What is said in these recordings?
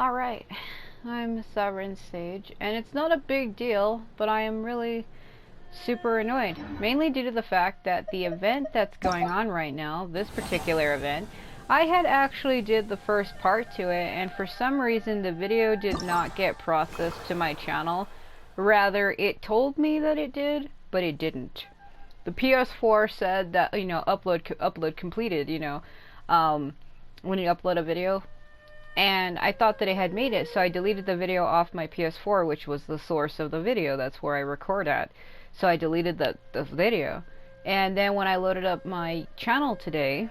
Alright, I'm Sovereign Sage, and it's not a big deal, but I am really super annoyed. Mainly due to the fact that the event that's going on right now, this particular event, I had actually did the first part to it, and for some reason the video did not get processed to my channel. Rather, it told me that it did, but it didn't. The PS4 said that, upload completed, when you upload a video. And I thought that it had made it, so I deleted the video off my PS4, which was the source of the video. That's where I record at. So I deleted the video. And then when I loaded up my channel today,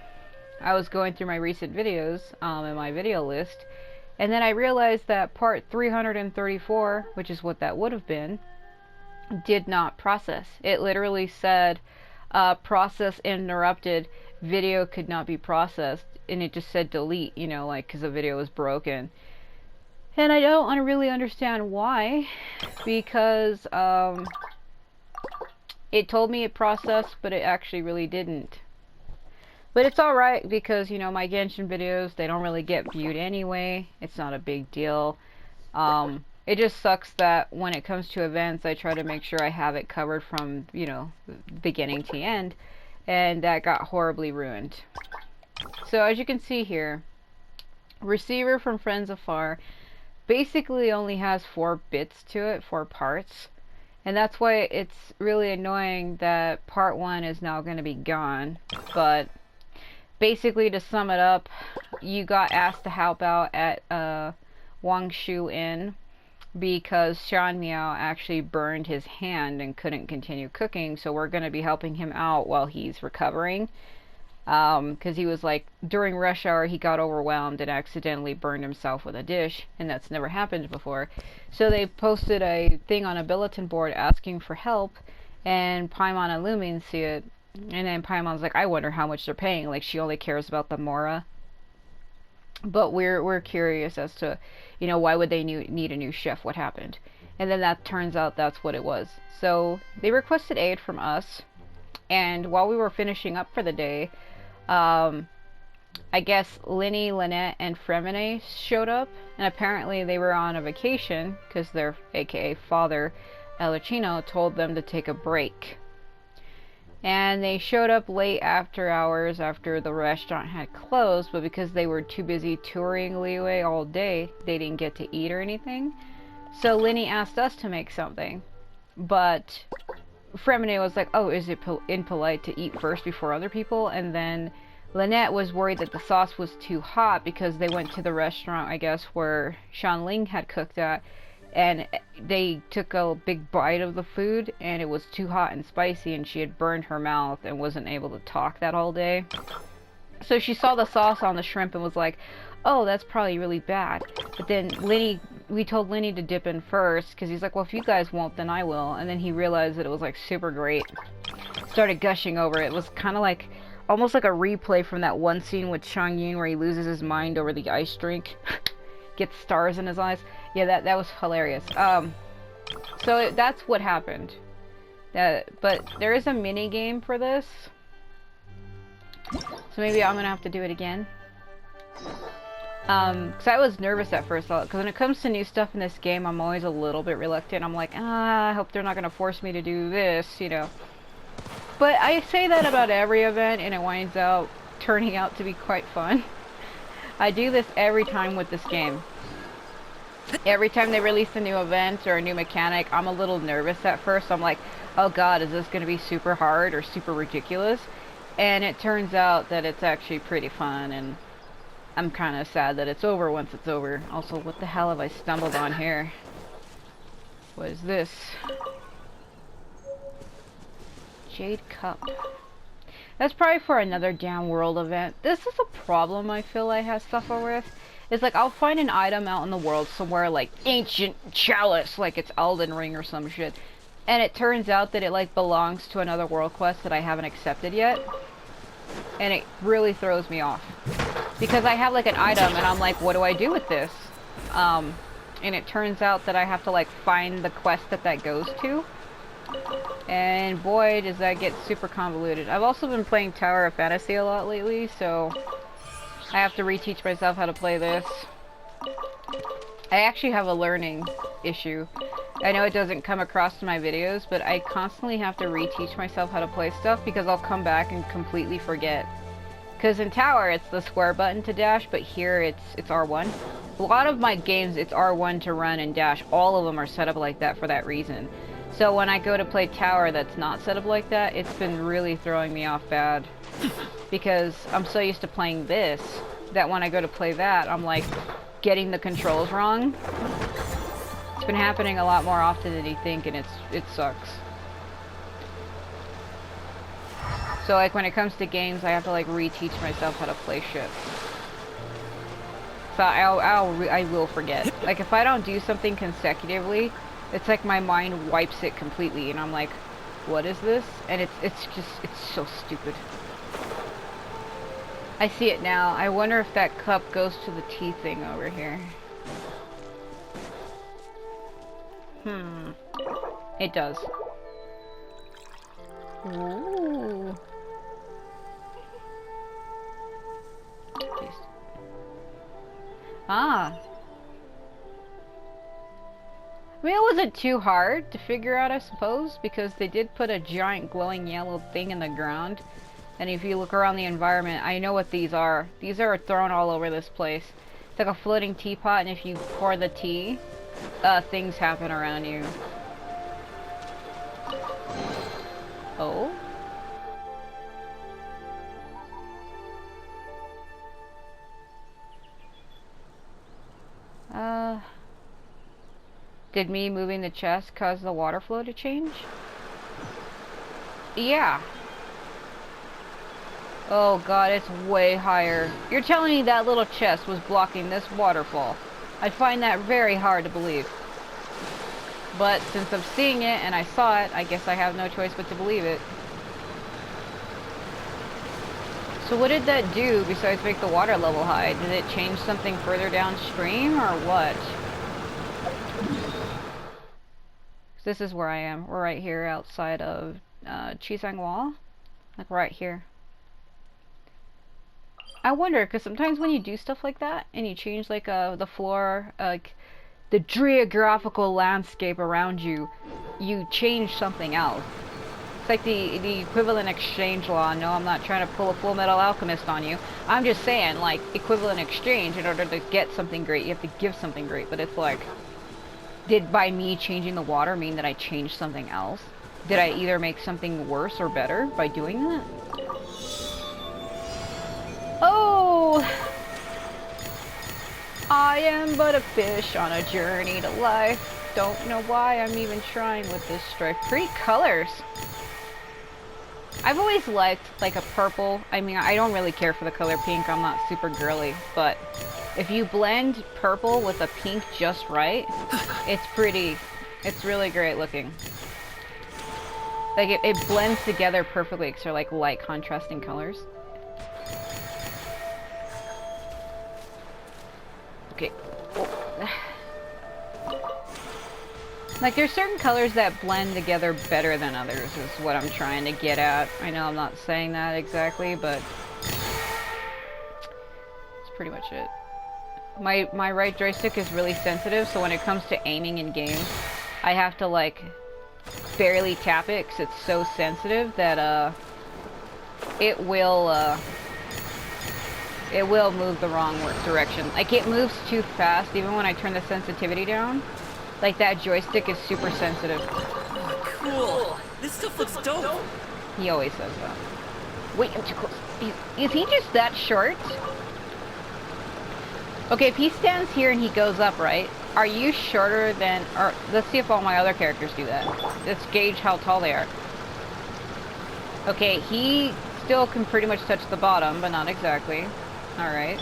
I was going through my recent videos in my video list, and then I realized that part 334, which is what that would have been, did not process. It literally said, process interrupted, video could not be processed, and it just said delete, because the video was broken. And I don't really understand why, because it told me it processed, but it actually really didn't. But it's alright, because, my Genshin videos, they don't really get viewed anyway. It's not a big deal. It just sucks that when it comes to events, I try to make sure I have it covered from, beginning to end, and that got horribly ruined. So as you can see here, receiver from friends Afar basically only has 4 bits to it, 4 parts, and that's why it's really annoying that part 1 is now going to be gone. But basically, to sum it up, you got asked to help out at Wangshu Inn because Shan Miao actually burned his hand and couldn't continue cooking, so we're going to be helping him out while he's recovering. Because he was like, during rush hour he got overwhelmed and accidentally burned himself with a dish, and that's never happened before. So they posted a thing on a bulletin board asking for help, and Paimon and Lumine see it, and then Paimon's like, I wonder how much they're paying, like she only cares about the Mora. But we're curious as to, why would they need a new chef, what happened? And then that turns out that's what it was. So they requested aid from us, and while we were finishing up for the day, I guess Linny, Lynette, and Fremine showed up, and apparently they were on a vacation because their aka father, Elicino, told them to take a break. And they showed up late after hours after the restaurant had closed, but because they were too busy touring Liyue all day, they didn't get to eat or anything. So Linny asked us to make something, but Fremine was like, oh, is it impolite to eat first before other people? And then Lynette was worried that the sauce was too hot because they went to the restaurant, I guess, where Shanling had cooked at, and they took a big bite of the food and it was too hot and spicy, and she had burned her mouth and wasn't able to talk that whole day. So she saw the sauce on the shrimp and was like, oh, that's probably really bad. But then we told Linny to dip in first, because he's like, well, if you guys won't, then I will. And then he realized that it was like super great. Started gushing over it. It was kind of like, almost like a replay from that one scene with Chang Yun where he loses his mind over the ice drink. Gets stars in his eyes. Yeah, that was hilarious. So that's what happened. But there is a mini game for this, so maybe I'm gonna have to do it again. Because I was nervous at first, because when it comes to new stuff in this game, I'm always a little bit reluctant. I'm like, I hope they're not gonna force me to do this, But I say that about every event, and it winds out turning out to be quite fun. I do this every time with this game. Every time they release a new event or a new mechanic, I'm a little nervous at first. I'm like, oh god, is this going to be super hard or super ridiculous? And it turns out that it's actually pretty fun, and I'm kind of sad that it's over once it's over. Also, what the hell have I stumbled on here? What is this? Jade Cup. That's probably for another damn world event. This is a problem I feel I have suffer with. It's like, I'll find an item out in the world somewhere, like ancient chalice, like it's Elden Ring or some shit, and it turns out that it like belongs to another world quest that I haven't accepted yet, and it really throws me off because I have like an item and I'm like, what do I do with this? And it turns out that I have to like find the quest that goes to, and boy does that get super convoluted. I've also been playing Tower of Fantasy a lot lately, so I have to reteach myself how to play this. I actually have a learning issue. I know it doesn't come across in my videos, but I constantly have to reteach myself how to play stuff because I'll come back and completely forget. Because in Tower, it's the square button to dash, but here it's R1. A lot of my games, it's R1 to run and dash. All of them are set up like that for that reason. So when I go to play Tower that's not set up like that, it's been really throwing me off bad. Because I'm so used to playing this, that when I go to play that, I'm like getting the controls wrong. It's been happening a lot more often than you think, and it sucks. So like when it comes to games, I have to like reteach myself how to play shit. So I will forget. Like if I don't do something consecutively, it's like my mind wipes it completely, and I'm like, what is this? And it's so stupid. I see it now. I wonder if that cup goes to the tea thing over here. It does. Ooh. Taste. Ah. I mean, it wasn't too hard to figure out, I suppose, because they did put a giant glowing yellow thing in the ground. And if you look around the environment, I know what these are. These are thrown all over this place. It's like a floating teapot, and if you pour the tea, things happen around you. Oh? Did me moving the chest cause the water flow to change? Yeah. Oh god, it's way higher. You're telling me that little chest was blocking this waterfall. I find that very hard to believe. But since I'm seeing it and I saw it, I guess I have no choice but to believe it. So what did that do besides make the water level high? Did it change something further downstream or what? This is where I am. We're right here outside of Chisang Wall. Like right here. I wonder, because sometimes when you do stuff like that, and you change like the floor, like the geographical landscape around you, you change something else. It's like the equivalent exchange law. No, I'm not trying to pull a Full Metal Alchemist on you. I'm just saying, like, equivalent exchange, in order to get something great, you have to give something great. But it's like, did by me changing the water mean that I changed something else? Did I either make something worse or better by doing that? Oh! I am but a fish on a journey to life. Don't know why I'm even trying with this strife. Pretty colors. I've always liked like a purple. I mean, I don't really care for the color pink. I'm not super girly, but if you blend purple with a pink just right, it's pretty. It's really great looking. Like it blends together perfectly because they're like light contrasting colors. Okay. Like there's certain colors that blend together better than others is what I'm trying to get at. I know I'm not saying that exactly, but it's pretty much it. My right joystick is really sensitive, so when it comes to aiming in games, I have to like barely tap it because it's so sensitive that it will move the wrong direction. Like it moves too fast even when I turn the sensitivity down. Like that joystick is super sensitive. Oh, cool. This stuff looks dope. He always says that. Wait, I'm too close. Is he just that short? Okay, if he stands here and he goes up, right? Are you shorter than... Or let's see if all my other characters do that. Let's gauge how tall they are. Okay, he still can pretty much touch the bottom, but not exactly. Alright.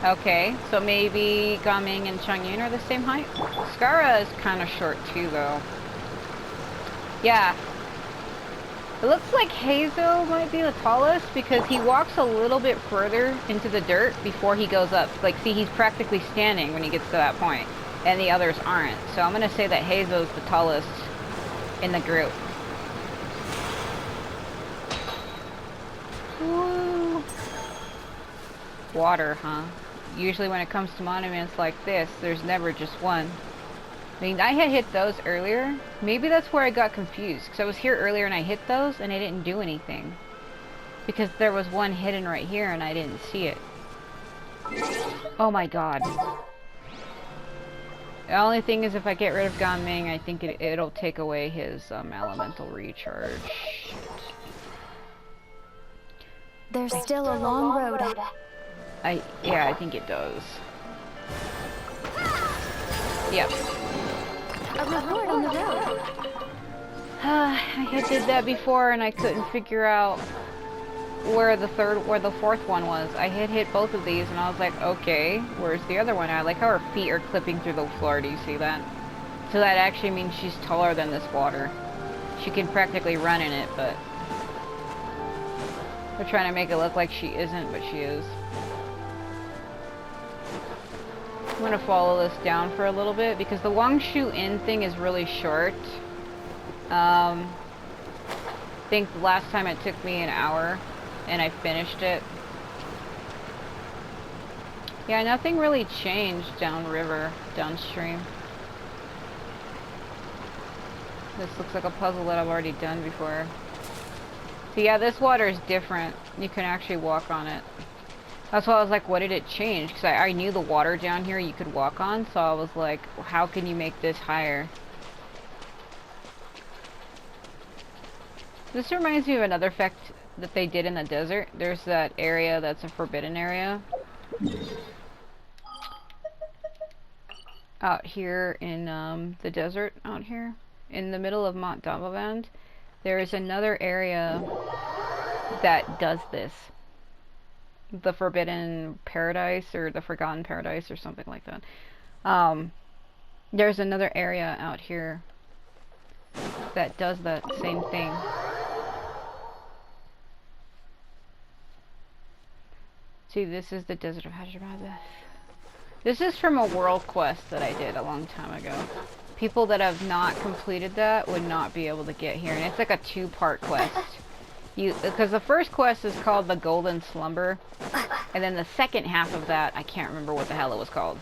Okay, so maybe Gaming and Changyun are the same height? Skara is kind of short too, though. Yeah. It looks like Hazo might be the tallest because he walks a little bit further into the dirt before he goes up. Like, see, he's practically standing when he gets to that point, and the others aren't. So I'm gonna say that Hazo's the tallest in the group. Woo! Water, huh? usually when it comes to monuments like this, there's never just one. I mean, I had hit those earlier. Maybe that's where I got confused, because I was here earlier and I hit those and I didn't do anything. Because there was one hidden right here and I didn't see it. Oh my god. The only thing is if I get rid of Ganming, I think it'll take away his elemental recharge. There's still a long road. Yeah, I think it does. Yep. A reward on the road. I had did that before and I couldn't figure out where the fourth one was. I had hit both of these and I was like, okay, where's the other one? I like how her feet are clipping through the floor. Do you see that? So that actually means she's taller than this water. She can practically run in it, but they're trying to make it look like she isn't, but she is. I'm gonna follow this down for a little bit because the Wangshu Inn thing is really short. I think the last time it took me an hour and I finished it. Yeah, nothing really changed downstream. This looks like a puzzle that I've already done before. So yeah, this water is different. You can actually walk on it. That's why I was like, what did it change? Because I knew the water down here you could walk on, so I was like, how can you make this higher? This reminds me of another effect that they did in the desert. There's that area that's a forbidden area. Out here in the desert, out here. In the middle of Mont Damavand, there is another area that does this. The Forbidden Paradise, or the Forgotten Paradise, or something like that. There's another area out here that does that same thing. See, this is the Desert of Hyderabad. This is from a world quest that I did a long time ago. People that have not completed that would not be able to get here, and it's like a two-part quest. Because the first quest is called the Golden Slumber, and then the second half of that, I can't remember what the hell it was called.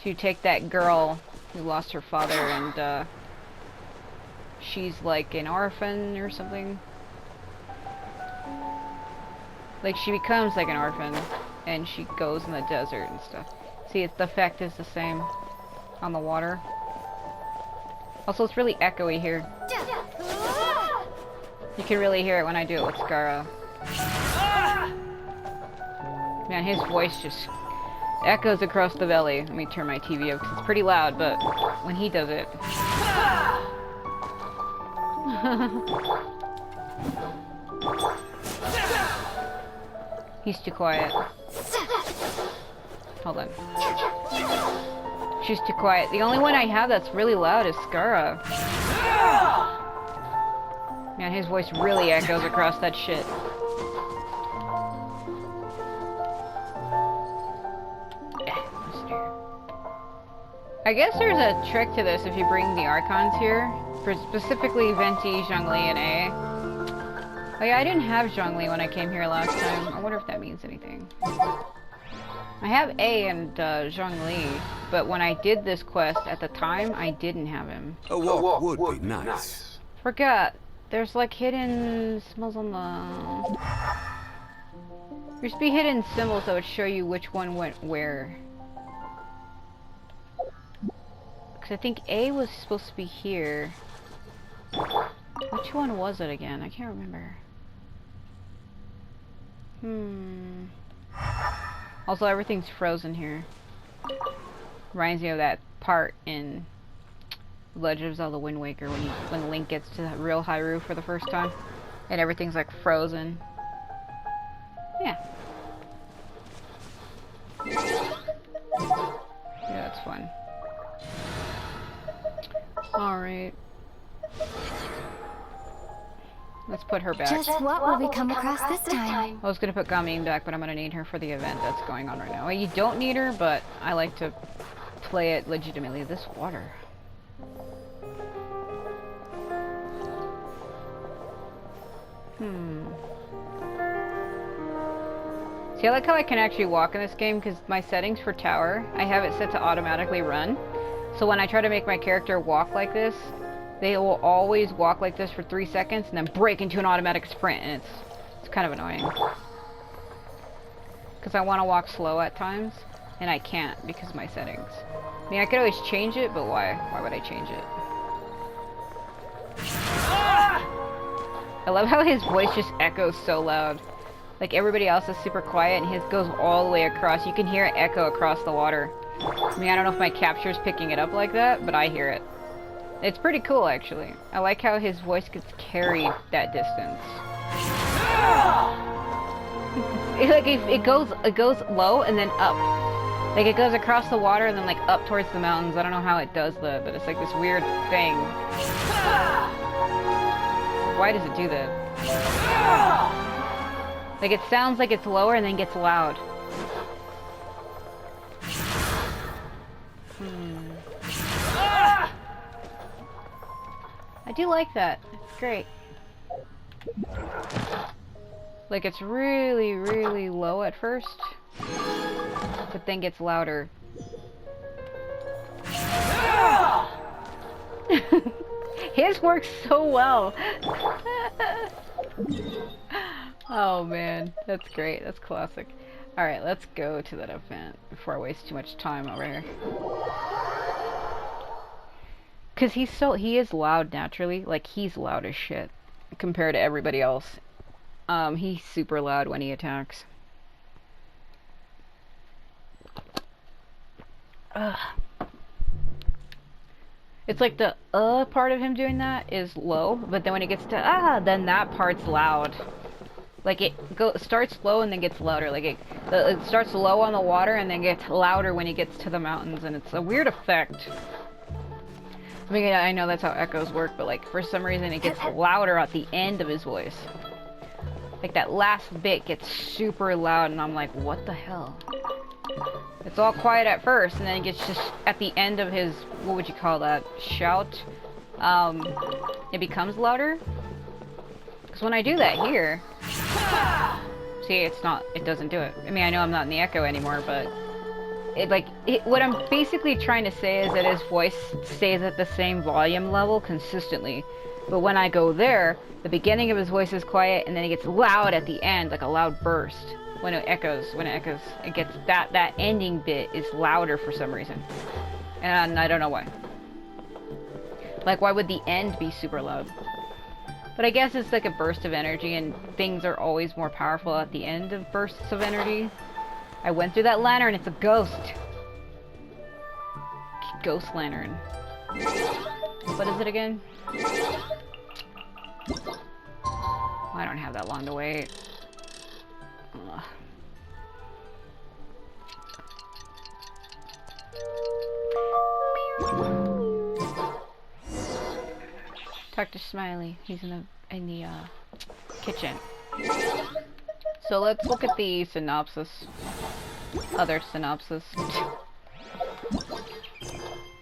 You take that girl who lost her father, and she's like an orphan or something. Like, she becomes like an orphan, and she goes in the desert and stuff. See, the effect is the same on the water. Also, it's really echoey here. You can really hear it when I do it with Skara. Man, his voice just echoes across the valley. Let me turn my TV up because it's pretty loud, but when he does it... He's too quiet. Hold on. She's too quiet. The only one I have that's really loud is Skara. Man, his voice really echoes across that shit. I guess there's a trick to this if you bring the Archons here. For specifically Venti, Zhongli, and A. Like, I didn't have Zhongli when I came here last time. I wonder if that means anything. I have A and Zhongli, but when I did this quest at the time, I didn't have him. A walk would be nice. Forgot. There's like hidden symbols on the... There used to be hidden symbols that would show you which one went where. Because I think A was supposed to be here. Which one was it again? I can't remember. Also, everything's frozen here. Reminds me of that part in Legend of Zelda Wind Waker when Link gets to the real Hyrule for the first time, and everything's like frozen. Yeah. Yeah, that's fun. All right. Let's put her back. Just what will we come across this time? I was gonna put Gamin back, but I'm gonna need her for the event that's going on right now. Well, you don't need her, but I like to play it legitimately. This water. See, I like how I can actually walk in this game because my settings for tower, I have it set to automatically run. So when I try to make my character walk like this, they will always walk like this for 3 seconds and then break into an automatic sprint, and it's kind of annoying. Because I want to walk slow at times, and I can't because of my settings. I mean, I could always change it, but why? Why would I change it? I love how his voice just echoes so loud. Like, everybody else is super quiet, and his goes all the way across. You can hear it echo across the water. I mean, I don't know if my capture's picking it up like that, but I hear it. It's pretty cool, actually. I like how his voice gets carried that distance. It goes low and then up. Like, it goes across the water and then, like, up towards the mountains. I don't know how it does that, but it's like this weird thing. Why does it do that? Like, it sounds like it's lower and then gets loud. I do like that. It's great. Like, it's really, really low at first, but then gets louder. His works so well. Oh man, that's great. That's classic. Alright, let's go to that event before I waste too much time over here. Cause he is loud naturally. Like, he's loud as shit compared to everybody else. He's super loud when he attacks. Ugh. It's like the part of him doing that is low, but then when it gets to then that part's loud. Like, it starts low and then gets louder. Like, it starts low on the water and then gets louder when it gets to the mountains, and it's a weird effect. I mean, I know that's how echoes work, but like, for some reason it gets louder at the end of his voice. Like, that last bit gets super loud, and I'm like, what the hell? It's all quiet at first, and then it gets just at the end of his, what would you call that, shout? It becomes louder. Because when I do that here, see, it doesn't do it. I mean, I know I'm not in the echo anymore, but what I'm basically trying to say is that his voice stays at the same volume level consistently. But when I go there, the beginning of his voice is quiet, and then it gets loud at the end, like a loud burst. When it echoes, it gets that ending bit is louder for some reason. And I don't know why. Like, why would the end be super loud? But I guess it's like a burst of energy, and things are always more powerful at the end of bursts of energy. I went through that lantern, it's a ghost. Ghost lantern. What is it again? I don't have that long to wait. Ugh. Talk to Smiley. He's in the kitchen. So let's look at the synopsis. Other synopsis.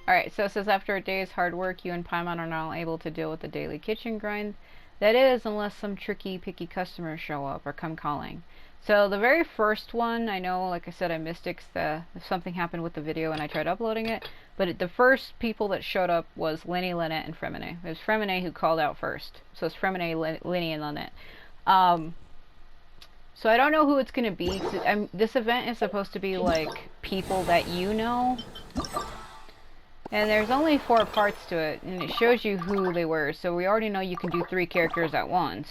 Alright, so it says, after a day's hard work, you and Paimon are now able to deal with the daily kitchen grind. That is, unless some tricky, picky customers show up or come calling. So the very first one, I know, like I said, I missed it because something happened with the video and I tried uploading it. But the first people that showed up was Linny, Lynette, and Fremine. It was Fremine who called out first. So it's Fremine, Linny, and Lynette. So I don't know who it's going to be. This event is supposed to be like people that you know. And there's only 4 parts to it, and it shows you who they were. So we already know you can do 3 characters at once,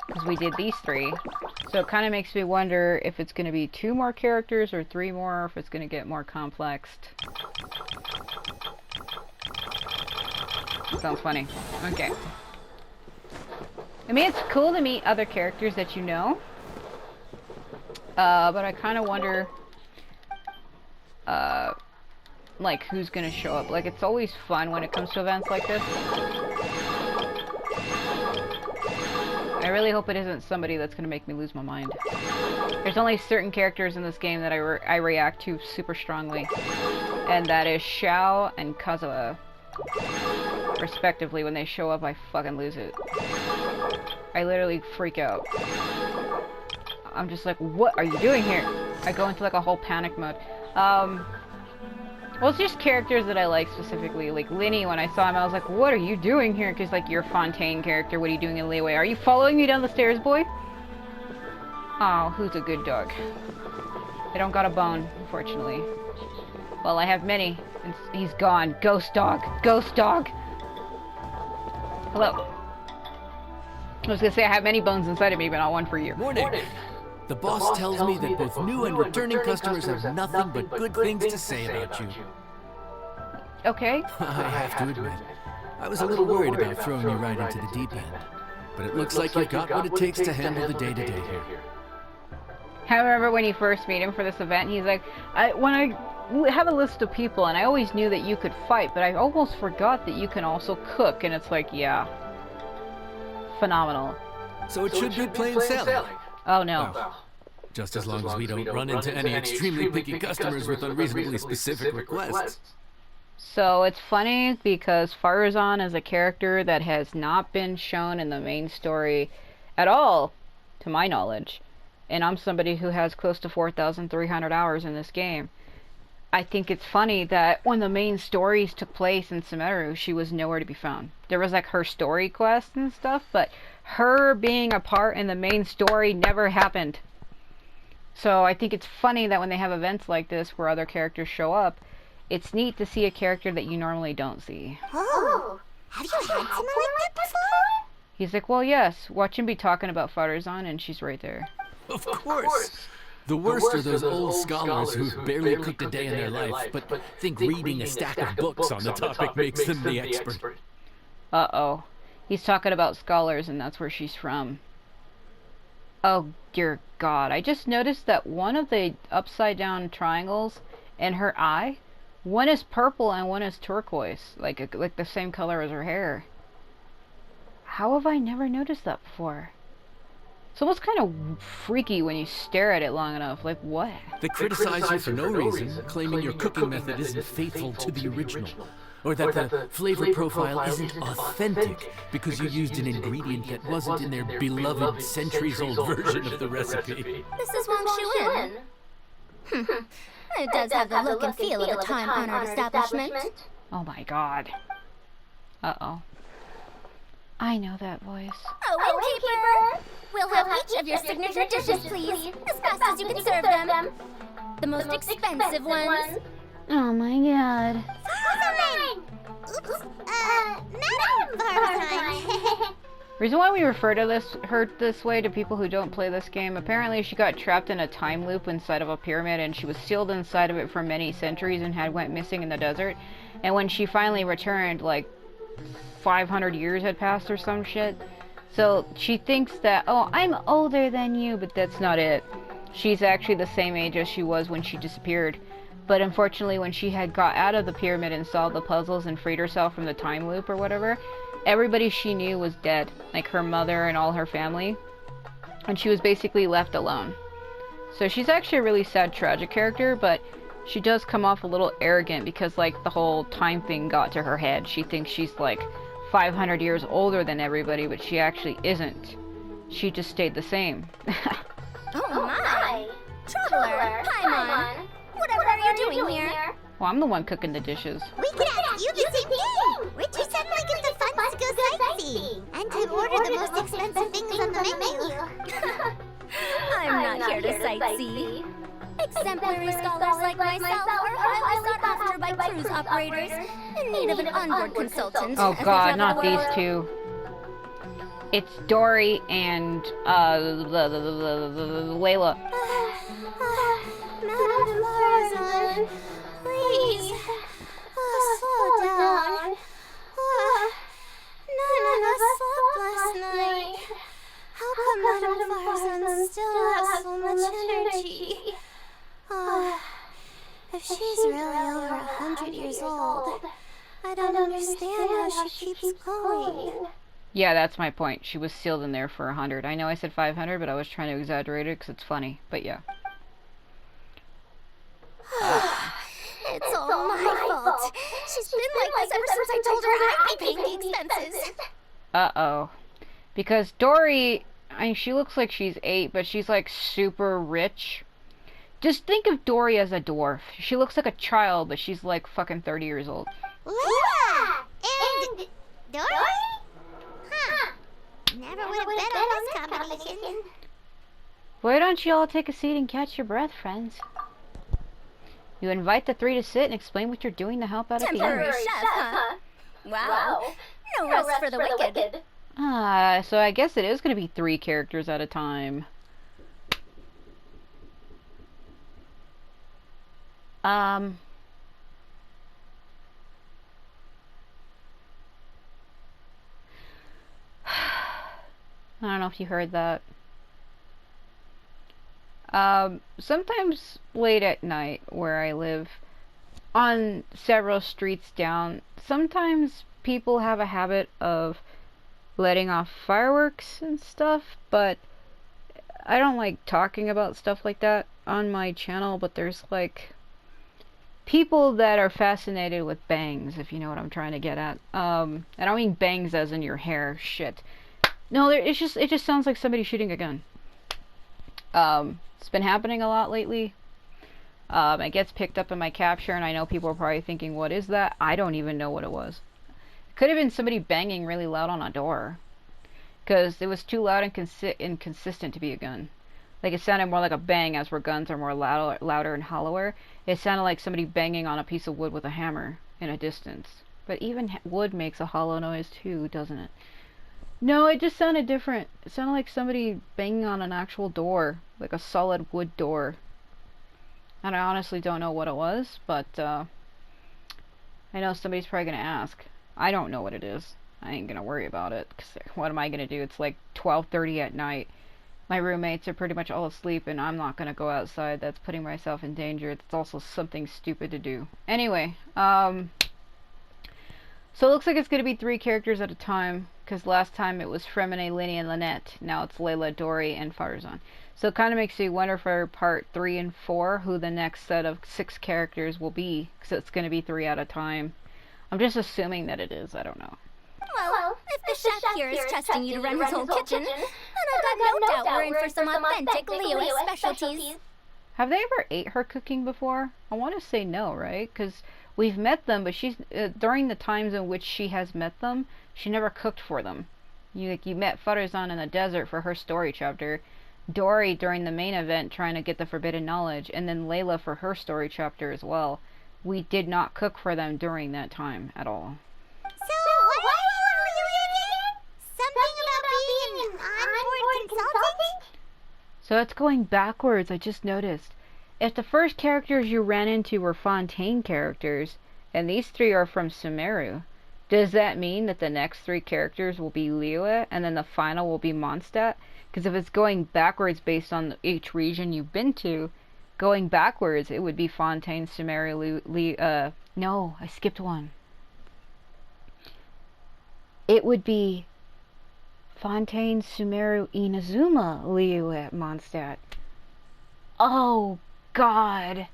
because we did these 3. So it kind of makes me wonder if it's going to be 2 more characters or 3 more, or if it's going to get more complex. Sounds funny. Okay. I mean, it's cool to meet other characters that you know. But I kind of wonder, like, who's gonna show up. Like, it's always fun when it comes to events like this. I really hope it isn't somebody that's gonna make me lose my mind. There's only certain characters in this game that I react to super strongly. And that is Xiao and Kazuha. Respectively, when they show up, I fucking lose it. I literally freak out. I'm just like, what are you doing here? I go into like a whole panic mode. Well, it's just characters that I like specifically. Like Linny, when I saw him, I was like, what are you doing here? Because like your Fontaine character, what are you doing in Leeway? Are you following me down the stairs, boy? Oh, who's a good dog? I don't got a bone, unfortunately. Well, I have many. And he's gone. Ghost dog. Ghost dog. Hello. I was gonna say I have many bones inside of me, but not one for you. Morning. The boss tells me that both new and returning customers have nothing but good things to say about you. Okay. I have to admit, I was a little worried about throwing you right into the deep end. But it looks like you've got what it takes to handle the day-to-day here. I remember when you first meet him for this event, he's like, when I have a list of people, and I always knew that you could fight, but I almost forgot that you can also cook, and it's like, yeah. Phenomenal. So it should be plain sailing. Oh no. Well, just as long as we don't run into any extremely picky customers with unreasonably specific requests. So it's funny because Farazan is a character that has not been shown in the main story at all, to my knowledge. And I'm somebody who has close to 4,300 hours in this game. I think it's funny that when the main stories took place in Sumeru, she was nowhere to be found. There was like her story quests and stuff, but her being a part in the main story never happened. So I think it's funny that when they have events like this where other characters show up, it's neat to see a character that you normally don't see. Oh, have you had someone like that before? He's like, well, yes, watch him be talking about Farazan, and she's right there. Of course. The worst are those old scholars who've barely cooked a day in their life, but think reading a stack of books on the topic makes them the expert. Uh-oh. He's talking about scholars, and that's where she's from. Oh, dear God. I just noticed that one of the upside-down triangles in her eye, one is purple and one is turquoise, like the same color as her hair. How have I never noticed that before? It's almost kind of freaky when you stare at it long enough. Like, what? They criticize you for no reason, claiming your cooking method isn't faithful to the original. Or that the flavor profile isn't authentic because you used an ingredient that wasn't in their beloved centuries-old version of the recipe. This is Wang Shuin. It does have the look and feel of a time-honored establishment. Oh my God. Uh-oh. I know that voice. Oh, Innkeeper! We'll have each of your signature dishes, please, as fast as you can serve them. The most expensive ones. Oh my God. Oops, Madam Farzan. Reason why we refer to her this way to people who don't play this game, apparently she got trapped in a time loop inside of a pyramid, and she was sealed inside of it for many centuries and went missing in the desert. And when she finally returned, like 500 years had passed or some shit. So she thinks that, oh, I'm older than you, but that's not it. She's actually the same age as she was when she disappeared. But unfortunately, when she had got out of the pyramid and solved the puzzles and freed herself from the time loop or whatever, everybody she knew was dead. Like her mother and all her family. And she was basically left alone. So she's actually a really sad, tragic character, but she does come off a little arrogant because, like, the whole time thing got to her head. She thinks she's, like, 500 years older than everybody, but she actually isn't. She just stayed the same. Oh my! Traveler, Paimon! Whatever are you doing here? Well, I'm the one cooking the dishes. We can ask you the same thing! We're too suddenly get the funds to go sightseeing! And to order the most expensive things on the menu! I'm not here to sightsee. Exemplary scholars like myself are highly sought after by cruise operators in need of an onboard consultant. Oh as they God, travel not the these world. two. It's Dory and Layla. Madam Farzan, please, slow down. None of us slept last night. How come Madam Farzan still has so much energy? If she's really over 100 years old, I don't understand how she keeps going. Yeah, that's my point. She was sealed in there for 100. I know I said 500, but I was trying to exaggerate it because it's funny. But yeah. It's all my fault. She's been like this ever since I told her I'd be paying the expenses. Uh-oh. Because Dory I mean, she looks like she's 8, but she's like super rich. Just think of Dory as a dwarf. She looks like a child, but she's like fucking 30 years old. Leela! And Dory? Huh. Never would have bet on this combination. Why don't you all take a seat and catch your breath, friends? You invite the 3 to sit and explain what you're doing to help out at the Temporary end. chef, huh? Wow. No rest for the wicked. Ah, so I guess it is going to be 3 characters at a time. I don't know if you heard that. Sometimes late at night where I live, on several streets down, sometimes people have a habit of letting off fireworks and stuff, but I don't like talking about stuff like that on my channel, but there's like people that are fascinated with bangs, if you know what I'm trying to get at. I don't mean bangs as in your hair, shit. No, it just sounds like somebody shooting a gun. It's been happening a lot lately. It gets picked up in my capture, and I know people are probably thinking, what is that? I don't even know what it was. It could have been somebody banging really loud on a door. Because it was too loud and inconsistent to be a gun. Like, it sounded more like a bang, as where guns are more louder and hollower. It sounded like somebody banging on a piece of wood with a hammer in a distance. But even wood makes a hollow noise too, doesn't it? No, it just sounded different. It sounded like somebody banging on an actual door. Like a solid wood door. And I honestly don't know what it was, but I know somebody's probably going to ask. I don't know what it is. I ain't going to worry about it, because what am I going to do? It's like 12:30 at night. My roommates are pretty much all asleep, and I'm not going to go outside. That's putting myself in danger. It's also something stupid to do. Anyway, so it looks like it's going to be 3 characters at a time, because last time it was Fremine, Linny, and Lynette. Now it's Layla, Dory, and Farzan. So it kind of makes you wonder for part 3 and 4 who the next set of 6 characters will be, because it's going to be 3 at a time. I'm just assuming that it is. I don't know. Well, if the chef here is trusting you to run his whole kitchen, then I've got no doubt we're in for some authentic Leo specialties. Have they ever ate her cooking before? I want to say no, right? Because we've met them, but she's during the times in which she has met them, she never cooked for them. You met Farzan in the desert for her story chapter, Dory during the main event trying to get the forbidden knowledge, and then Layla for her story chapter as well. We did not cook for them during that time at all. So, what are you again? Something about being an onboard consultant? So that's going backwards, I just noticed. If the first characters you ran into were Fontaine characters, and these 3 are from Sumeru, does that mean that the next 3 characters will be Liyue, and then the final will be Mondstadt? Because if it's going backwards based on each region you've been to, going backwards, it would be Fontaine, Sumeru, no, I skipped one. It would be Fontaine, Sumeru, Inazuma, Liyue, Mondstadt. Oh, God.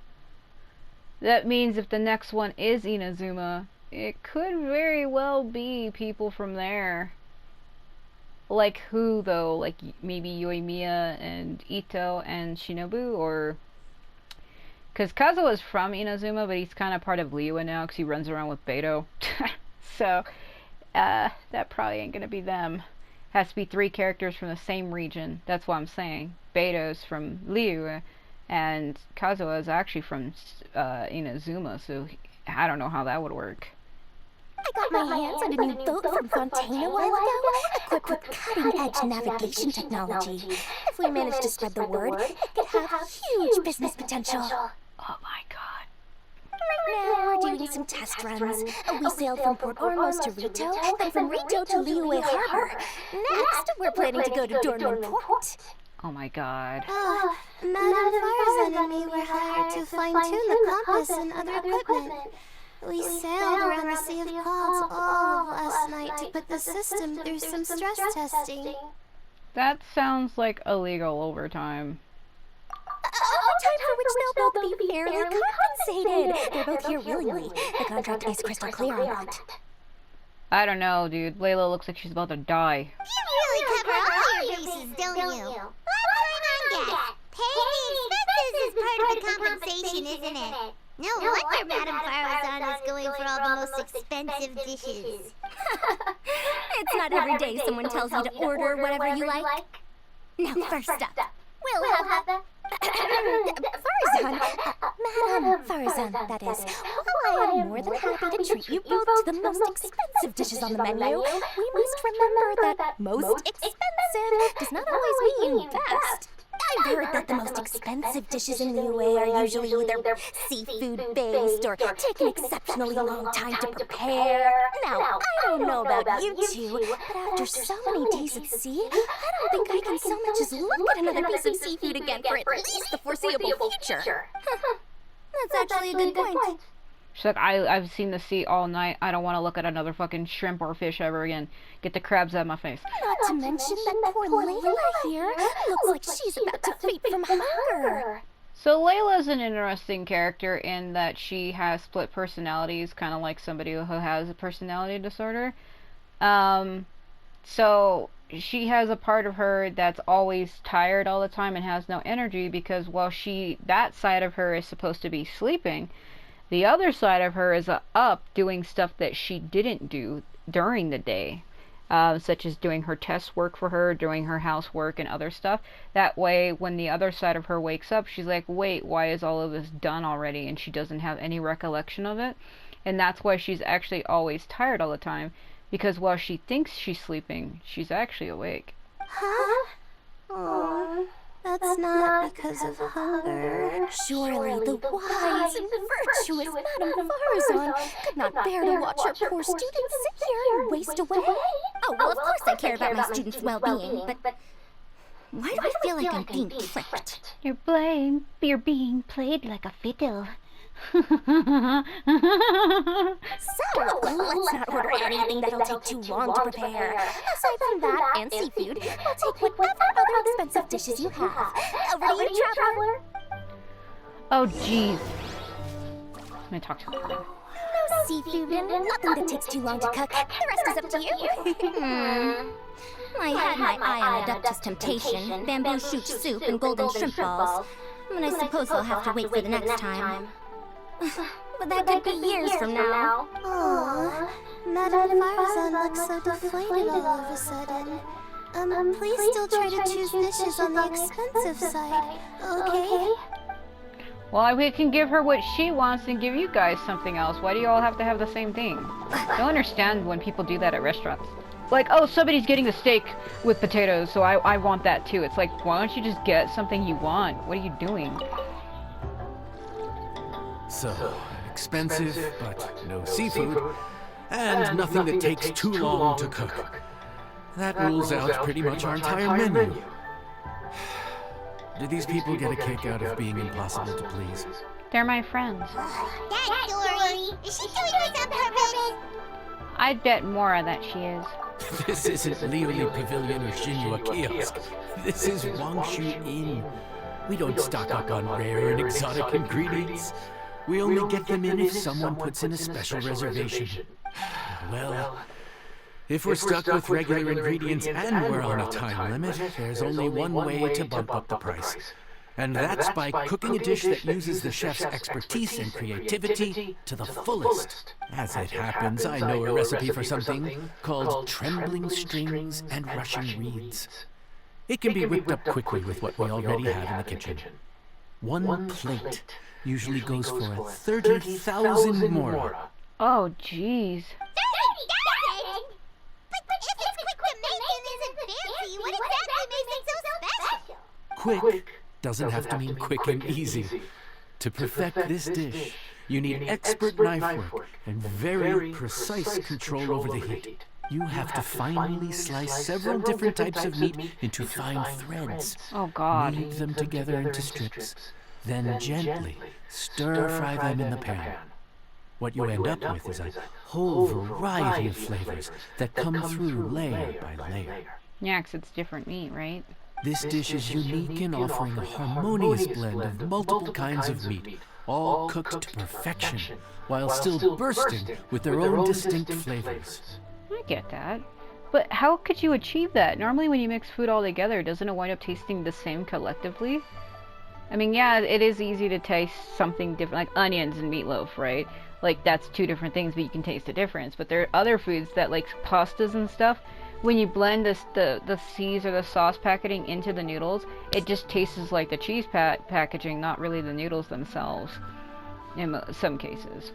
That means if the next one is Inazuma, it could very well be people from there. Like who, though? Like maybe Yoimiya and Ito and Shinobu, or... Because Kazuha is from Inazuma, but he's kind of part of Liyue now, because he runs around with Beto. So, that probably ain't gonna be them. Has to be 3 characters from the same region. That's what I'm saying. Beto's from Liyue, and Kazuha is actually from Inazuma, so I don't know how that would work. I got my hands on a new boat from Fontaine a while ago, equipped with cutting-edge navigation technology. If we manage to spread the word, it could have huge business potential. Oh my God. Right now, we're doing some test runs. We sailed from Port Ormos to Rito, then from Rito to Liyue Harbor. Next, we're planning to go to Dorman Port. Oh my God. Madame Farzan and me were hired to fine-tune the compass and other equipment. We sailed around the Sea of Clouds all of last night to put the system through some stress testing. That sounds like illegal overtime. Overtime for which they'll both be fairly compensated. They're both here willingly. The contract is crystal clear on that. I don't know, dude. Layla looks like she's about to die. You really cover all your bases, don't don't you? Well, come on, guess. Paying the expenses is part of the compensation, isn't it? No wonder Madame Farazan is going for all the most expensive dishes. It's not every day someone tells you to order whatever you like. Now, first up, we'll have the... Farazan, Madame Farazan, that is. While I am more than happy to treat you both to the most expensive dishes on the menu, we must remember that most expensive does not always mean best. I've heard that the most expensive dishes in the UA are usually either seafood-based or take an exceptionally long time to prepare. Now, I don't know about you two, but after so many days at sea, I don't think I can so much as look at another piece of seafood again for at least the foreseeable future. That's actually a good point. She's like, I've seen the sea all night. I don't want to look at another fucking shrimp or fish ever again. Get the crabs out of my face. Not to mention that poor Layla here looks like she's about to faint from hunger. So Layla's an interesting character in that she has split personalities, kind of like somebody who has a personality disorder. So she has a part of her that's always tired all the time and has no energy because while that side of her is supposed to be sleeping, the other side of her is up doing stuff that she didn't do during the day, such as doing her test work for her, doing her housework and other stuff. That way, when the other side of her wakes up, she's like, wait, why is all of this done already? And she doesn't have any recollection of it. And that's why she's actually always tired all the time, because while she thinks she's sleeping, she's actually awake. Huh? Aww. That's not because of hunger. Surely the wise and virtuous Madame Farazan could not bear to watch her poor students sit here and waste away. Oh, well, of course I care about my students' well-being, but why do I feel like I'm being tricked? You're being played like a fiddle. So, let's not order anything that'll take too long to prepare. Aside from that and seafood, we'll take whatever other expensive dishes you have. Over to you, Traveler. Oh, jeez. Let me talk to her. No seafood and nothing that takes too long to cook. The rest is up to you. I had my eye on Adeptus Temptation, bamboo shoot soup, and golden shrimp balls. But I suppose I'll have to wait for the next time. But that could be years from now. Aww, Madame Farazan looks so deflated all of a sudden. Please still try to choose dishes on the expensive side, okay? Well, we can give her what she wants and give you guys something else. Why do you all have to have the same thing? I don't understand when people do that at restaurants. Like, oh, somebody's getting a steak with potatoes, so I want that too. It's like, why don't you just get something you want? What are you doing? So, expensive, but no seafood, and nothing that takes too long to cook. That rules out pretty much our entire menu. Do these people get a kick out of being impossible to please? They're my friends. That's Dory. Is she doing this on purpose? I'd bet more that she is. This isn't Liuli Pavilion or Shinua Kiosk. This is Wangshu Inn. We don't stock up on rare and exotic ingredients. We only get them in if someone puts in a special reservation. Well, if we're stuck with regular ingredients and we're on a time limit, there's only one way to bump up the price. And that's by cooking a dish that uses the chef's expertise and creativity to the fullest. As it happens, I know a recipe for something called trembling strings and rushing reeds. It can be whipped up quickly with what we already have in the kitchen. One plate usually goes for 30,000 mora. Oh, jeez. 30,000? But if it's quick to make and isn't fancy, what exactly makes it so special? Quick doesn't have to mean quick and easy. To perfect this dish, you need expert knife work and very precise control over the heat. You have to finely slice several different types of meat into fine threads. Oh, God. Knead them together into strips, then gently stir-fry them in the pan. What you end up with is a whole variety of flavors that come through layer by layer. Yeah, 'cause it's different meat, right? This dish is unique in offering a harmonious blend of multiple kinds of meat, all cooked to perfection, while still bursting with their own distinct flavors. I get that. But how could you achieve that? Normally when you mix food all together, doesn't it wind up tasting the same collectively? I mean, yeah, it is easy to taste something different, like onions and meatloaf, right? Like, that's two different things, but you can taste the difference. But there are other foods that, like pastas and stuff, when you blend the cheese or the sauce packaging into the noodles, it just tastes like the cheese packaging, not really the noodles themselves, in some cases.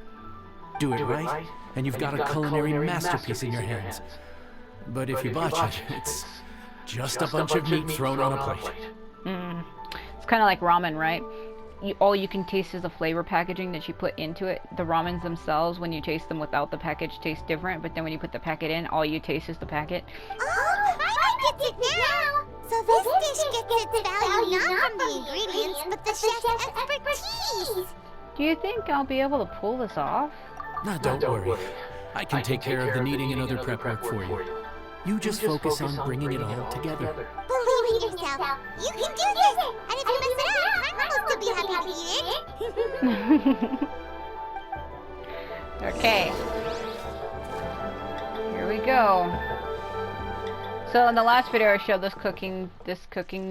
Do it right, and you've got a culinary masterpiece in your hands. But if you botch it, it's just a bunch of meat thrown on a plate. It's kind of like ramen, right? All you can taste is the flavor packaging that you put into it. The ramens themselves, when you taste them without the package, taste different, but then when you put the packet in, all you taste is the packet. Oh, I get it now! So this dish gets its value not from the ingredients, but the chef's expertise! Do you think I'll be able to pull this off? Now, don't worry. I can take care of the kneading and other prep work for you. You just focus on bringing it all together. Believe in yourself. You can do this! And if you mess it up, Grandma will still be happy to eat it! Okay. Here we go. So in the last video I showed this cooking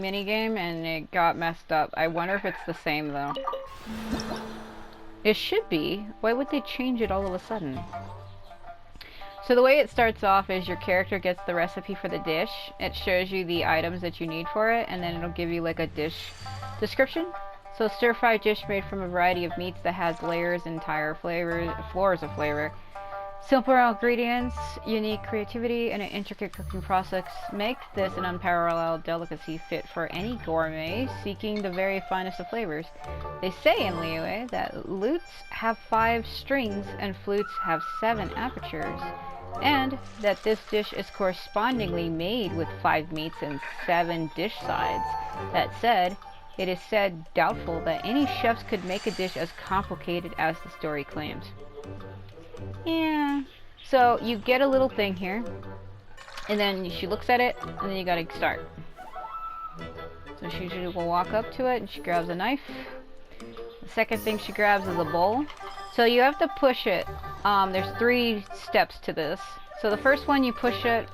mini game and it got messed up. I wonder if it's the same though. It should be. Why would they change it all of a sudden? So the way it starts off is your character gets the recipe for the dish. It shows you the items that you need for it, and then it'll give you like a dish description. So stir-fry dish made from a variety of meats that has layers, entire floors of flavor. Simple ingredients, unique creativity, and an intricate cooking process make this an unparalleled delicacy fit for any gourmet seeking the very finest of flavors. They say in Liyue that lutes have 5 strings and flutes have 7 apertures, and that this dish is correspondingly made with 5 meats and 7 dish sides. That said, it is said doubtful that any chefs could make a dish as complicated as the story claims. Yeah. So you get a little thing here, and then she looks at it, and then you gotta start. So she will walk up to it, and she grabs a knife. The second thing she grabs is a bowl. So you have to push it. There's 3 steps to this. So the first one, you push it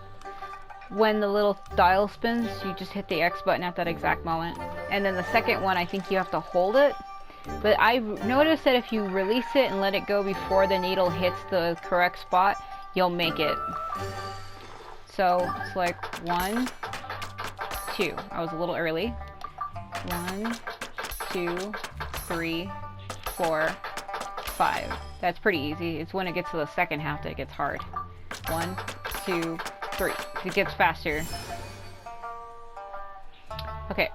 when the little dial spins. You just hit the X button at that exact moment. And then the second one, I think you have to hold it. But I noticed that if you release it and let it go before the needle hits the correct spot, you'll make it. So it's like 1, 2. I was a little early. 1, 2, 3, 4, 5. That's pretty easy. It's when it gets to the second half that it gets hard. 1, 2, 3. It gets faster. Okay.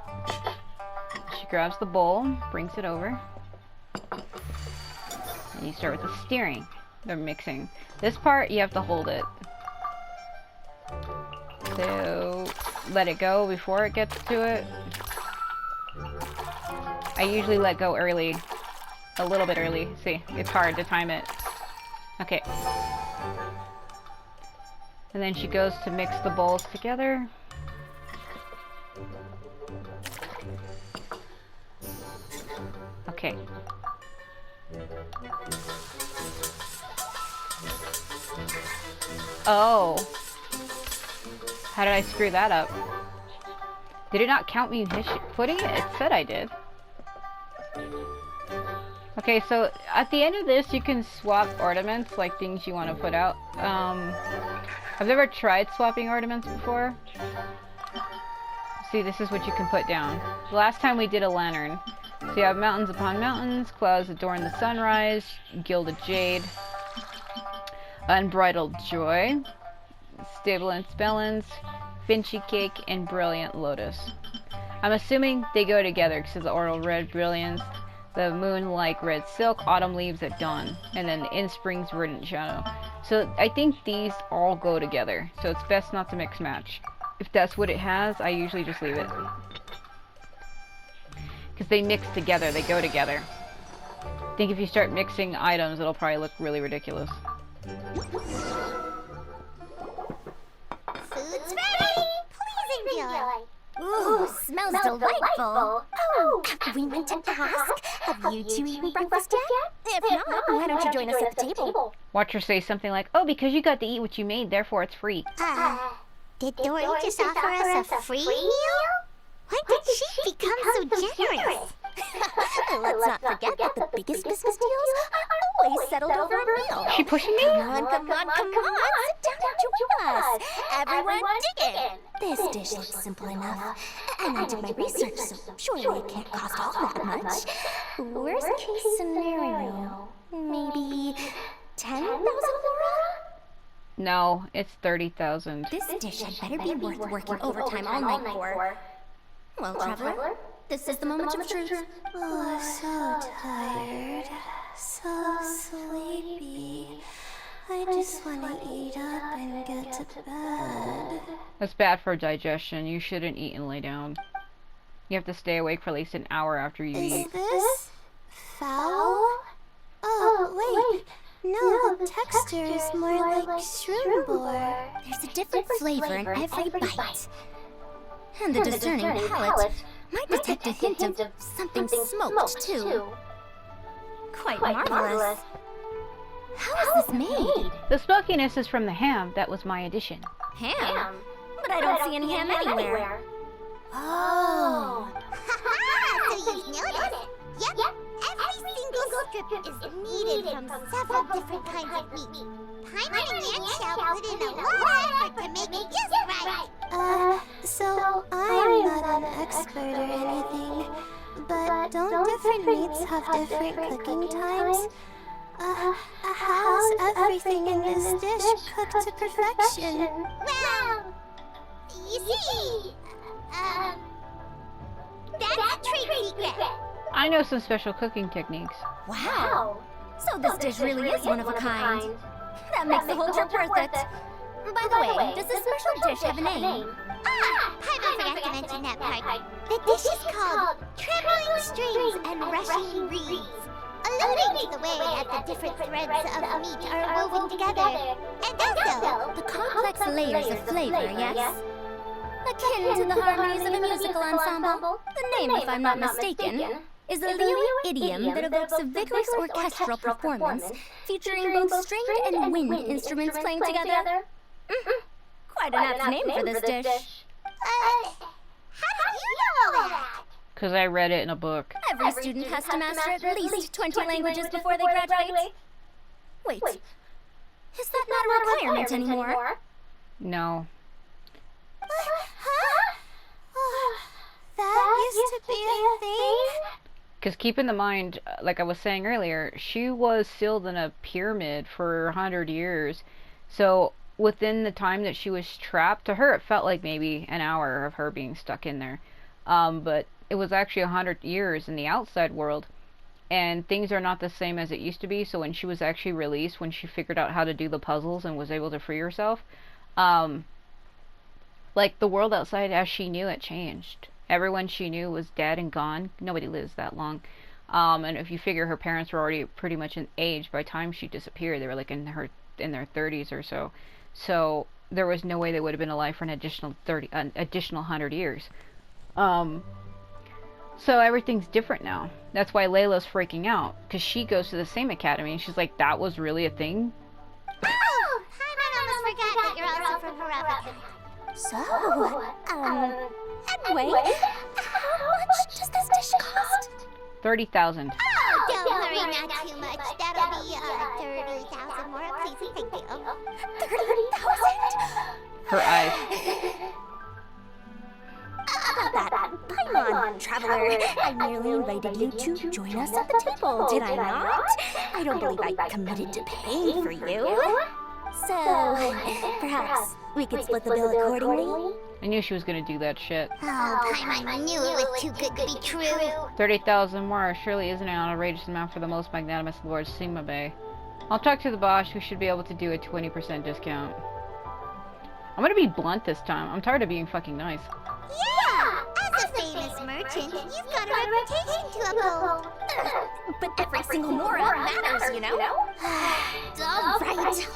She grabs the bowl, brings it over. And you start with the steering. The mixing. This part, you have to hold it. So, let it go before it gets to it. I usually let go early. A little bit early. See, it's hard to time it. Okay. And then she goes to mix the bowls together. Okay. Oh. How did I screw that up? Did it not count me putting it? It said I did. Okay, so at the end of this, you can swap ornaments, like things you want to put out. I've never tried swapping ornaments before. See, this is what you can put down. The last time we did a lantern. So you have mountains upon mountains, clouds adorn the sunrise, gilded jade, unbridled joy, stable spellins, finchy cake, and brilliant lotus. I'm assuming they go together because the oral red brilliance, the moon-like red silk, autumn leaves at dawn, and then in spring's verdant shadow. So I think these all go together, so it's best not to mix match. If that's what it has, I usually just leave it. Because they mix together, they go together. I think if you start mixing items, it'll probably look really ridiculous. Food's ready! Please enjoy! Ooh, smells delightful. Oh, we meant to ask, have you two eaten breakfast yet? If not, why don't you join us at the table? Watch her say something like, "Oh, because you got to eat what you made, therefore it's free." Did Dory just offer us a free meal? Why did she become so generous? Let's not forget that the biggest business deals are always settled over a meal. Is she pushing me? Come on. Sit down and join us. Everyone dig in. This dish looks simple enough. And I did my research, so surely it can't cost all that much. Worst case scenario, maybe 10,000 lira? No, it's 30,000. This dish had better be worth working overtime all night for. Well, traveler, this is the moment of truth. Oh, so tired. So sleepy. I just want to eat up and get to bed. That's bad for digestion. You shouldn't eat and lay down. You have to stay awake for at least an hour after you eat. Is this foul? Oh, wait. No, the texture is more like shroom boar. There's a different flavor in every bite. And the discerning palate might detect a hint of something smoked, too. Quite marvelous. How is this made? The smokiness is from the ham. That was my addition. Ham? But I don't see any ham anywhere. Oh. So you've noticed? Yep. Every single strip is kneaded from several different kinds of meat. Paimon and Yanxiao put in a lot of effort to make it just right. So I'm not an expert or anything, but don't different meats have different cooking times? How's everything in this dish cooked to perfection? Well, you see, that's a trade secret. I know some special cooking techniques. Wow. So this dish really is one of a kind. That makes the whole trip worth it. By the way, does this special dish have a name? Paimon forgot to mention that part. The dish is called Trembling Strings and Rushing Reeds, alluding to the way that the different threads of meat are woven together. And also, The complex layers of flavor, yes? Akin to the harmonies of a musical ensemble. The name, if I'm not mistaken, is a Liu idiom that evokes a vigorous orchestral performance featuring both stringed and wind instruments playing together. Quite an apt name for this dish. how did you know all that? Because I read it in a book. Every student has to master at least 20 languages before they graduate. Wait, is that not a requirement anymore? No. That used to be a thing? Because keep in mind, like I was saying earlier, she was sealed in a pyramid for 100 years. So within the time that she was trapped, to her it felt like maybe an hour of her being stuck in there. But it was actually 100 years in the outside world. And things are not the same as it used to be. So when she was actually released, when she figured out how to do the puzzles and was able to free herself, like the world outside as she knew it changed. Everyone she knew was dead and gone. Nobody lives that long. And if you figure her parents were already pretty much in age by the time she disappeared, they were like in their 30s or so. So there was no way they would have been alive for an additional 100 years. So everything's different now. That's why Layla's freaking out, because she goes to the same academy and she's like, that was really a thing? Oh, I almost forgot that you're also from Harappa. So, anyway, how much does this dish cost? 30,000. Oh, don't worry, not too much. That'll be 30,000 more, please. Thank you. 30,000? Her eyes. About that, Paimon, traveler, I merely invited you to join us at the table, did I not? I don't believe I committed to paying for you. So, perhaps we could split the bill accordingly? I knew she was gonna do that shit. Oh, Paimon knew it was too good to be true. 30,000 more surely isn't an outrageous amount for the most magnanimous Lord Sigma Bay. I'll talk to the boss, who should be able to do a 20% discount. I'm gonna be blunt this time. I'm tired of being fucking nice. Yeah! As a famous merchant, you've got a reputation to uphold. But every single mora matters, you know? All right.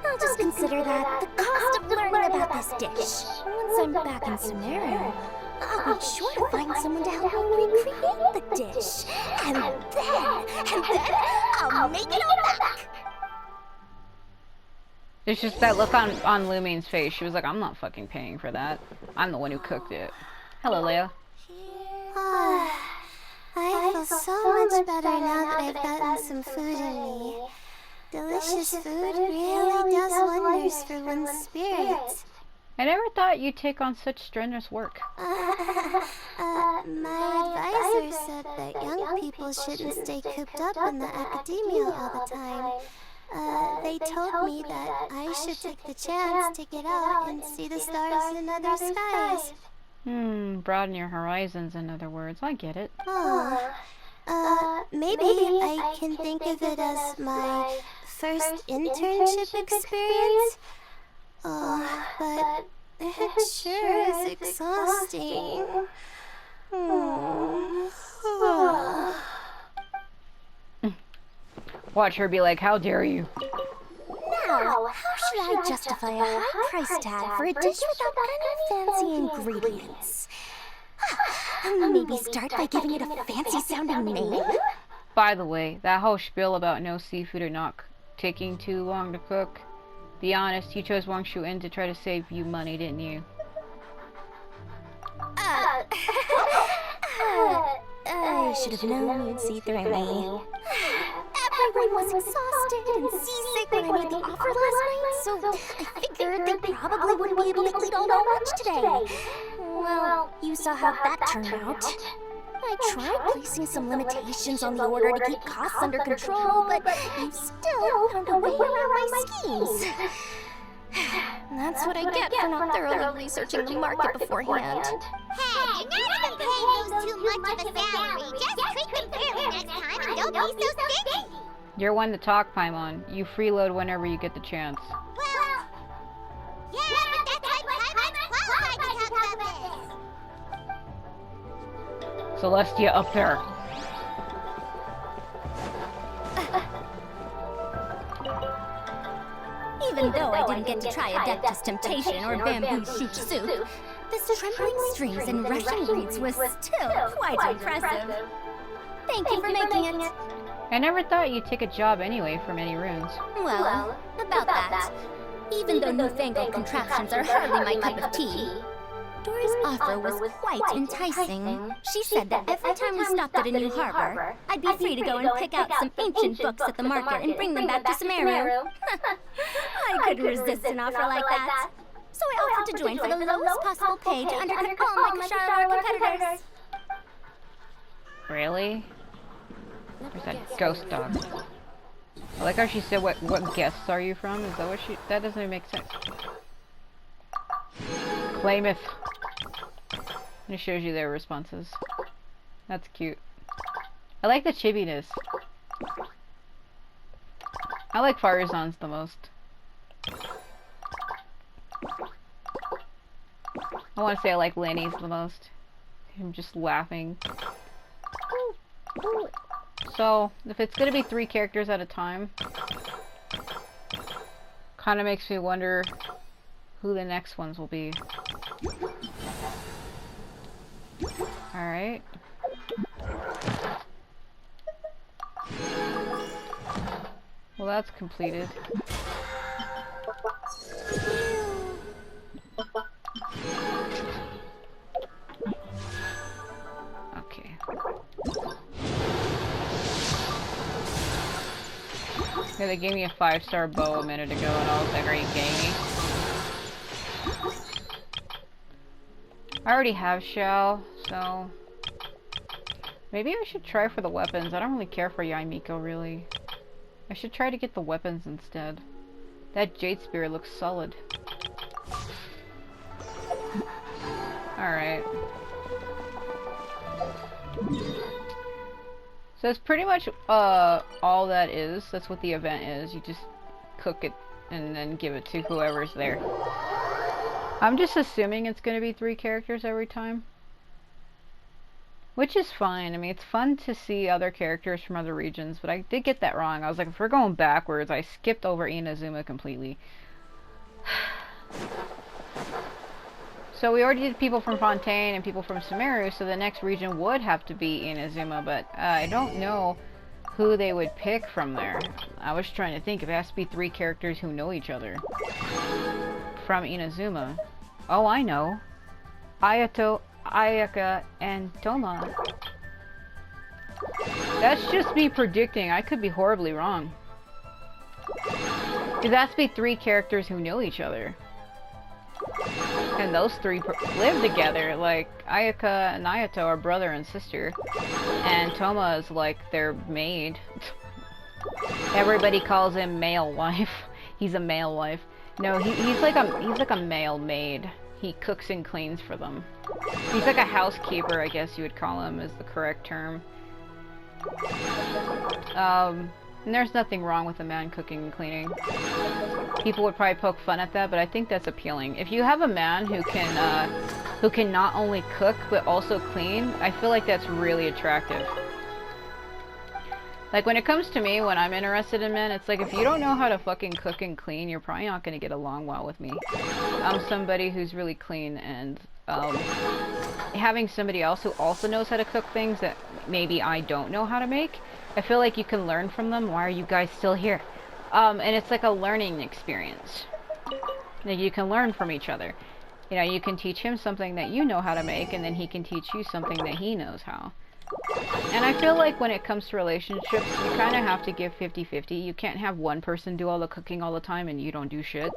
I'll just consider that the cost of learning about this dish. Once I'm back in Sumeru, I'll be sure to find someone to help me recreate the dish. And then I'll make it all back. It's just that look on Lumine's face. She was like, I'm not fucking paying for that. I'm the one who cooked it. Hello, Leia. I feel so much better now that I've gotten some food in me. Delicious food really does wonders for one's spirit. I never thought you'd take on such strenuous work. My advisor said that young people shouldn't stay cooped up in the academia all the time. They told me that I should take the chance to get out and see the stars in other skies. Broaden your horizons, in other words. I get it. Maybe I can think of it as my first internship experience. But it sure is exhausting. Watch her be like, how dare you? Now, how should I justify a high price tag for a dish without any fancy ingredients? Maybe start by giving it a fancy-sounding name? By the way, that whole spiel about no seafood or not taking too long to cook. Be honest, you chose Wang Shu In to try to save you money, didn't you? I should have known you'd see through me. Everyone was exhausted and seasick when I made the offer last night, so I figured they probably wouldn't be able to eat all their lunch today. Well, you saw how that turned out. I tried placing some limitations on the order to keep costs under control, but you still found a way around my schemes. That's what I get for not thoroughly researching the market beforehand. Hey, you're not even paying those too much of a salary. Just treat them fairly next time and don't be so stingy. You're one to talk, Paimon. You freeload whenever you get the chance. Well, yeah, but that's why Paimon's qualified to talk about this. Celestia up there. Even though I didn't get to try a Death's Temptation or Bamboo Shoot Soup, the trembling strings and rushing reeds was still quite impressive. Thank you for making it. I never thought you'd take a job anyway from any runes. Well, about that. Even though newfangled contraptions are hardly my cup of tea, Dora's offer was quite enticing. She said that every time we stopped at a new harbor, I'd be free to go and pick out some ancient books at the market and bring them back to Sumeru. I couldn't resist an offer like that. So I offered to join for the lowest possible pay to undercut all my Kashara competitors. Really? Where's that ghost dog? I like how she said, what guests are you from? Is that what she... That doesn't even make sense. Claimeth. And it shows you their responses. That's cute. I like the chibiness. I like Farazan's the most. I want to say I like Lenny's the most. Him just laughing. So, if it's gonna be 3 characters at a time, kinda makes me wonder who the next ones will be. Alright. Well, that's completed. Okay. Yeah, they gave me a 5-star bow a minute ago and I was like, are you kidding me? I already have Shao, so... Maybe I should try for the weapons. I don't really care for Yaimiko, really. I should try to get the weapons instead. That Jade Spear looks solid. Alright. So that's pretty much all that is. That's what the event is. You just cook it and then give it to whoever's there. I'm just assuming it's going to be 3 characters every time. Which is fine. I mean, it's fun to see other characters from other regions, but I did get that wrong. I was like, if we're going backwards, I skipped over Inazuma completely. So we already did people from Fontaine and people from Sumeru, so the next region would have to be Inazuma, but I don't know who they would pick from there. I was trying to think. It has to be 3 characters who know each other. From Inazuma. Oh, I know. Ayato, Ayaka, and Toma. That's just me predicting. I could be horribly wrong. Because it has to be 3 characters who know each other. And those 3 live together. Like, Ayaka and Ayato are brother and sister. And Toma is like their maid. Everybody calls him male wife. He's a male wife. No, he's like a male maid. He cooks and cleans for them. He's like a housekeeper, I guess you would call him, is the correct term. And there's nothing wrong with a man cooking and cleaning. People would probably poke fun at that, but I think that's appealing. If you have a man who can not only cook but also clean, I feel like that's really attractive. Like, when it comes to me, when I'm interested in men, it's like, if you don't know how to fucking cook and clean, you're probably not gonna get along well with me. I'm somebody who's really clean, and having somebody else who also knows how to cook things that maybe I don't know how to make, I feel like you can learn from them. Why are you guys still here? And it's like a learning experience. Like, you can learn from each other. You know, you can teach him something that you know how to make, and then he can teach you something that he knows how. And I feel like when it comes to relationships, you kind of have to give 50-50. You can't have one person do all the cooking all the time and you don't do shit.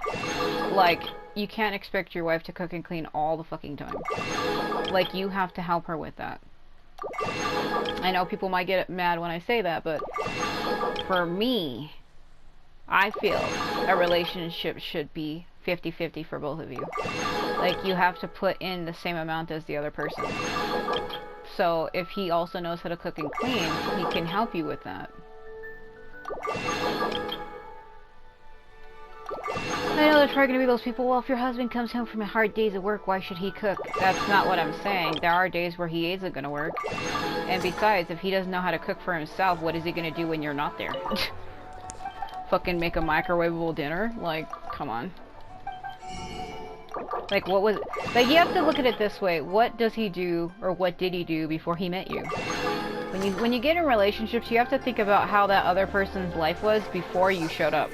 Like, you can't expect your wife to cook and clean all the fucking time. Like, you have to help her with that. I know people might get mad when I say that, but for me, I feel a relationship should be 50-50 for both of you. Like, you have to put in the same amount as the other person. So, if he also knows how to cook and clean, he can help you with that. I know there's probably going to be those people, well, if your husband comes home from a hard days of work, why should he cook? That's not what I'm saying. There are days where he isn't going to work. And besides, if he doesn't know how to cook for himself, what is he going to do when you're not there? Fucking make a microwavable dinner? Like, come on. Like, what was... Like, you have to look at it this way. What does he do, or what did he do before he met you? When you get in relationships, you have to think about how that other person's life was before you showed up.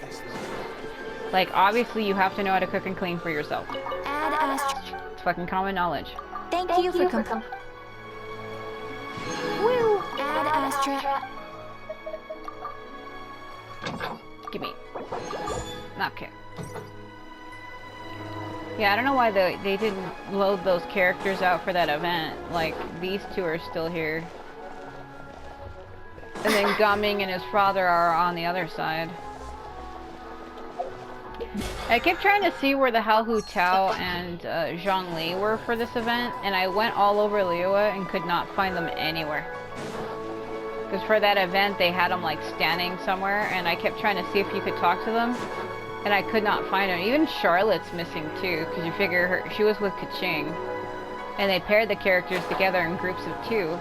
Like, obviously, you have to know how to cook and clean for yourself. Add Astra. It's fucking common knowledge. Thank you for Woo! Add Astra. Give me. Okay. Yeah, I don't know why they didn't load those characters out for that event. Like, these 2 are still here. And then Gumming and his father are on the other side. I kept trying to see where the hell Hu Tao and Zhongli were for this event, and I went all over Liyue and could not find them anywhere. Because for that event, they had them, like, standing somewhere, and I kept trying to see if you could talk to them. And I could not find her. Even Charlotte's missing too, because you figure she was with Kaching. And they paired the characters together in groups of 2.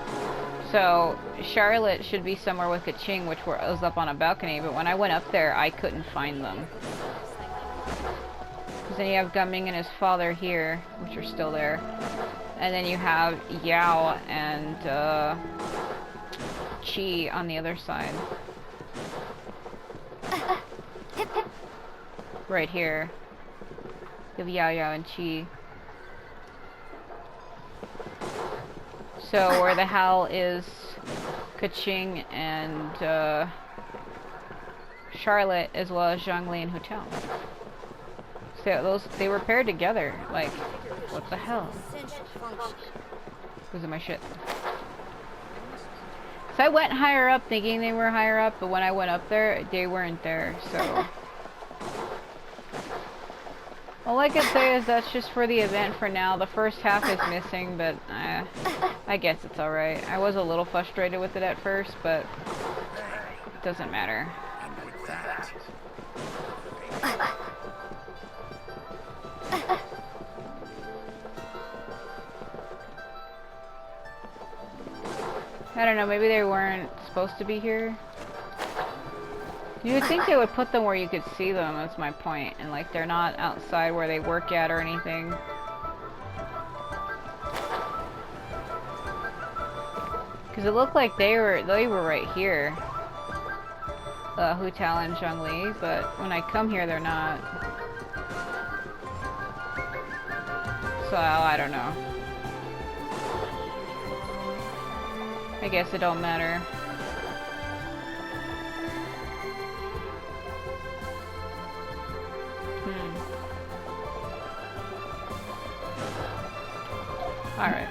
So Charlotte should be somewhere with Kaching, which was up on a balcony, but when I went up there, I couldn't find them. Because then you have Gumming and his father here, which are still there. And then you have Yao and Chi on the other side. Right here. You have Yao Yao and Chi. So where the hell is Kaching and Charlotte, as well as Zhongli and Hu Tao? So they were paired together. Like, what the hell? Those are my shit. So I went higher up thinking they were higher up, but when I went up there, they weren't there, so... All I could say is that's just for the event for now. The first half is missing, but I guess it's alright. I was a little frustrated with it at first, but it doesn't matter. I don't know, maybe they weren't supposed to be here. You would think they would put them where you could see them, that's my point. And like, they're not outside where they work at or anything. Because it looked like they were right here. Hu Tao and Zhongli, but when I come here, they're not. So, I don't know. I guess it don't matter. Alright.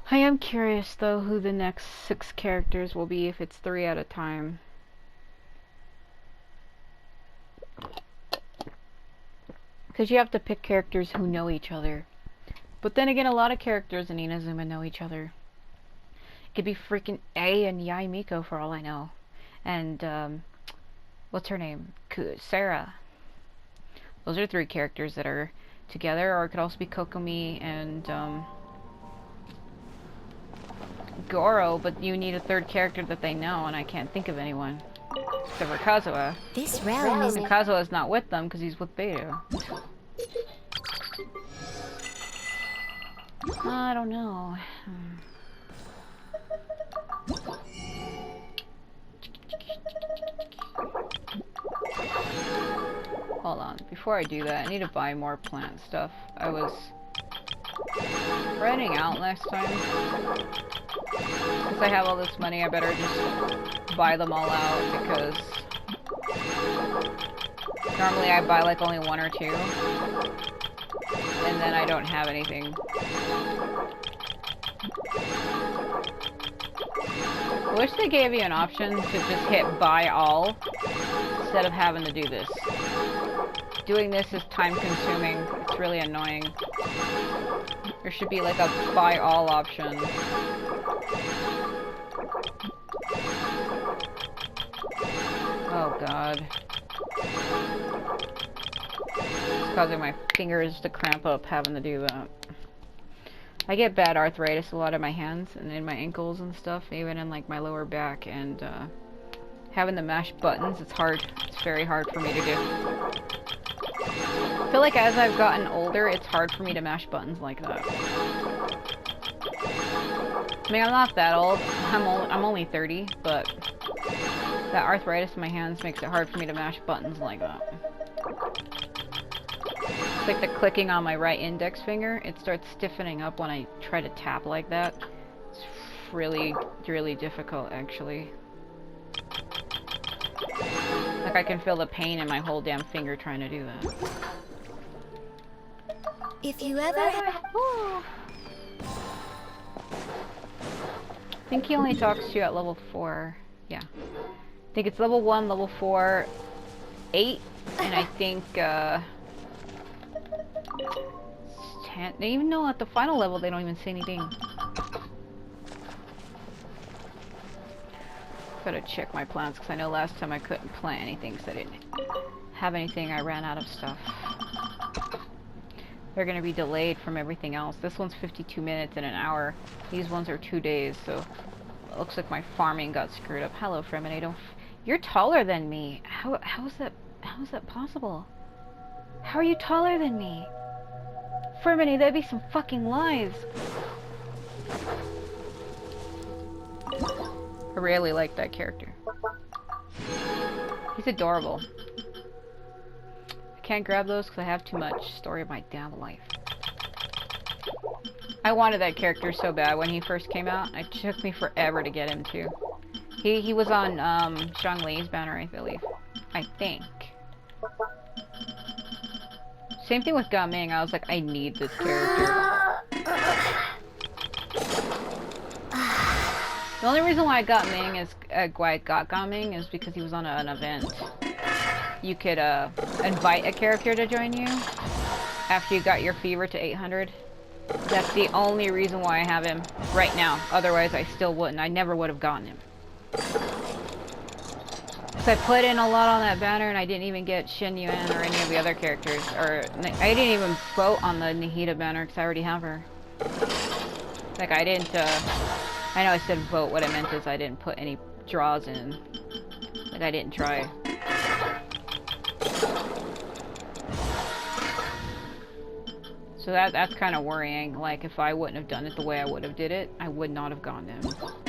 I am curious, though, who the next 6 characters will be if it's 3 at a time. Because you have to pick characters who know each other. But then again, a lot of characters in Inazuma know each other. It could be freaking A and Yai Miko for all I know. And, what's her name? Sarah. Those are 3 characters that are together. Or it could also be Kokomi and, Goro, but you need a 3rd character that they know, and I can't think of anyone. Except for Kazuha. This realm is... And Kazuha's not with them because he's with Beidou. I don't know. Hold on. Before I do that, I need to buy more plant stuff. I was running out last time. Since I have all this money, I better just buy them all out because normally I buy like only 1 or 2 and then I don't have anything. I wish they gave you an option to just hit buy all instead of having to do this. Doing this is time consuming. It's really annoying. There should be like a buy all option. Oh god. It's causing my fingers to cramp up having to do that. I get bad arthritis a lot in my hands and in my ankles and stuff, even in like my lower back, and having to mash buttons, it's hard. It's very hard for me to do. I feel like as I've gotten older, it's hard for me to mash buttons like that. I mean, I'm not that old. I'm only 30, but that arthritis in my hands makes it hard for me to mash buttons like that. It's like the clicking on my right index finger. It starts stiffening up when I try to tap like that. It's really, really difficult, actually. Like I can feel the pain in my whole damn finger trying to do that. If you ever... I think he only talks to you at level 4. Yeah. I think it's level 1, level 4, 8, and I think, 10. Even though at the final level they don't even say anything. Gotta check my plants, because I know last time I couldn't plant anything, because I didn't have anything. I ran out of stuff. They're gonna be delayed from everything else. This one's 52 minutes and an hour. These ones are 2 days, so it looks like my farming got screwed up. Hello, Freminator. You're taller than me. How is that possible? How are you taller than me? Freminator, that'd be some fucking lies. I really like that character. He's adorable. I can't grab those because I have too much. Story of my damn life. I wanted that character so bad when he first came out. It took me forever to get him too. He was on Zhongli's banner, I believe. I think. Same thing with Gaming. I was like, I need this character. The only reason why I got Ming is Gaming is because he was on an event. You could invite a character to join you after you got your fever to 800. That's the only reason why I have him right now. Otherwise, I still wouldn't. I never would have gotten him. Because I put in a lot on that banner and I didn't even get Shin Yuan or any of the other characters. Or I didn't even vote on the Nihida banner because I already have her. Like, I didn't, I know I said vote. What I meant is I didn't put any draws in. Like, I didn't try. So that's kind of worrying. Like, if I wouldn't have done it the way I would have did it, I would not have gone in.